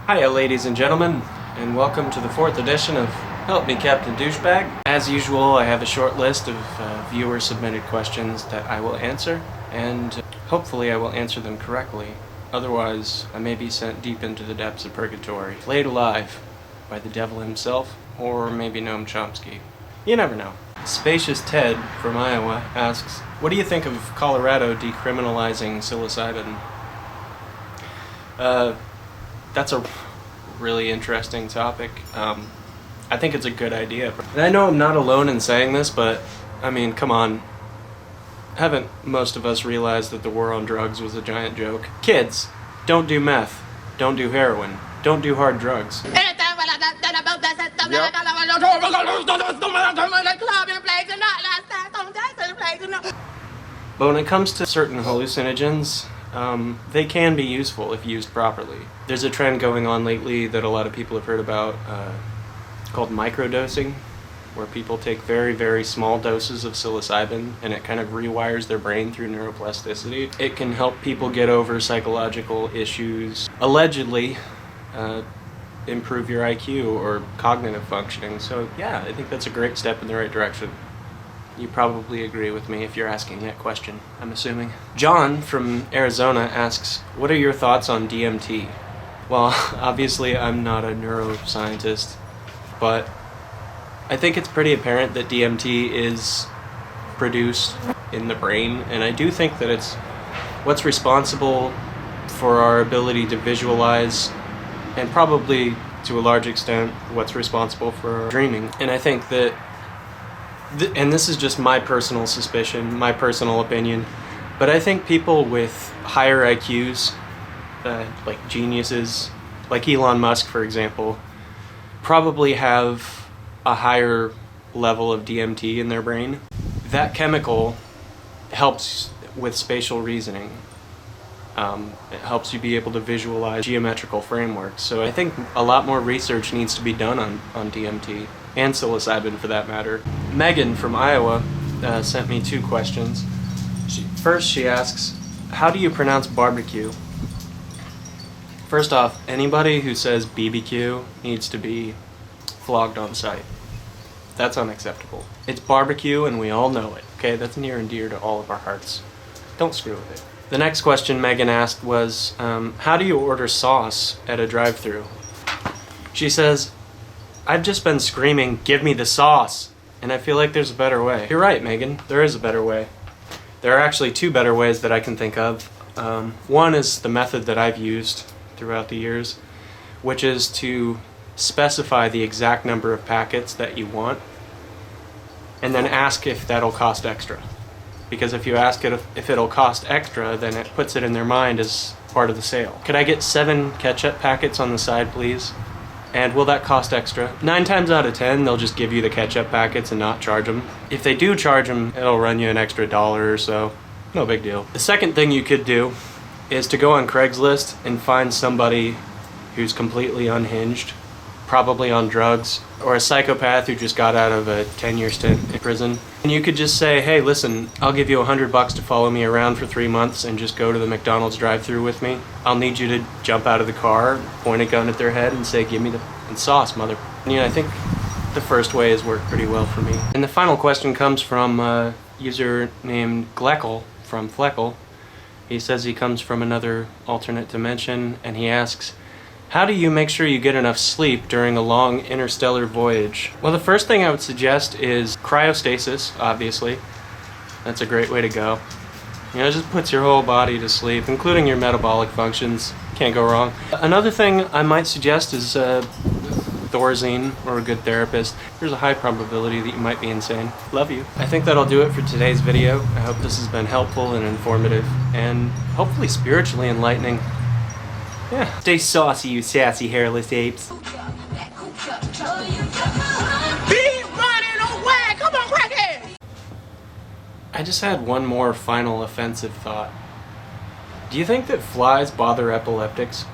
Hiya ladies and gentlemen, and welcome to the 4th edition of Help Me Captain Douchebag. As usual, I have a short list of viewer-submitted questions that I will answer, and hopefully I will answer them correctly. Otherwise, I may be sent deep into the depths of purgatory, flayed alive by the devil himself, or maybe Noam Chomsky. You never know. Spacious Ted from Iowa asks, what do you think of Colorado decriminalizing psilocybin? That's a really interesting topic. I think it's a good idea. And I know I'm not alone in saying this, but I mean, come on. Haven't most of us realized that the war on drugs was a giant joke? Kids, don't do meth. Don't do heroin. Don't do hard drugs. Yep. But when it comes to certain hallucinogens, they can be useful if used properly. There's a trend going on lately that a lot of people have heard about called microdosing, where people take very, very small doses of psilocybin and it kind of rewires their brain through neuroplasticity. It can help people get over psychological issues, allegedly improve your IQ or cognitive functioning. So yeah, I think that's a great step in the right direction. You probably agree with me if you're asking that question, I'm assuming. John from Arizona asks, what are your thoughts on DMT? Well, obviously I'm not a neuroscientist, but I think it's pretty apparent that DMT is produced in the brain, and I do think that it's what's responsible for our ability to visualize, and probably to a large extent what's responsible for our dreaming. And I think that and this is just my personal suspicion, my personal opinion, but I think people with higher IQs, like geniuses, like Elon Musk for example, probably have a higher level of DMT in their brain. That chemical helps with spatial reasoning. It helps you be able to visualize geometrical frameworks. So I think a lot more research needs to be done on DMT, and psilocybin for that matter. Megan from Iowa sent me 2 questions. First she asks, how do you pronounce barbecue? First off, anybody who says BBQ needs to be flogged on sight. That's unacceptable. It's barbecue and we all know it, okay? That's near and dear to all of our hearts. Don't screw with it. The next question Megan asked was, how do you order sauce at a drive-thru? She says, I've just been screaming, give me the sauce, and I feel like there's a better way. You're right, Megan, there is a better way. There are actually 2 better ways that I can think of. One is the method that I've used throughout the years, which is to specify the exact number of packets that you want, and then ask if that'll cost extra. Because if you ask it if it'll cost extra, then it puts it in their mind as part of the sale. Could I get 7 ketchup packets on the side, please? And will that cost extra? 9 times out of 10, they'll just give you the ketchup packets and not charge them. If they do charge them, it'll run you an extra $1 or so. No big deal. The second thing you could do is to go on Craigslist and find somebody who's completely unhinged, probably on drugs, or a psychopath who just got out of a 10-year stint in prison. And you could just say, hey, listen, I'll give you $100 to follow me around for 3 months and just go to the McDonald's drive-thru with me. I'll need you to jump out of the car, point a gun at their head, and say, give me the sauce, mother. And, I think the first way has worked pretty well for me. And the final question comes from a user named Gleckle from Fleckle. He says he comes from another alternate dimension, and he asks, how do you make sure you get enough sleep during a long interstellar voyage? Well, the first thing I would suggest is cryostasis, obviously. That's a great way to go. It just puts your whole body to sleep, including your metabolic functions. Can't go wrong. Another thing I might suggest is Thorazine or a good therapist. There's a high probability that you might be insane. Love you. I think that'll do it for today's video. I hope this has been helpful and informative, and hopefully spiritually enlightening. Yeah. Stay saucy, you sassy hairless apes. Be running away! Come on, crackhead! I just had one more final offensive thought. Do you think that flies bother epileptics?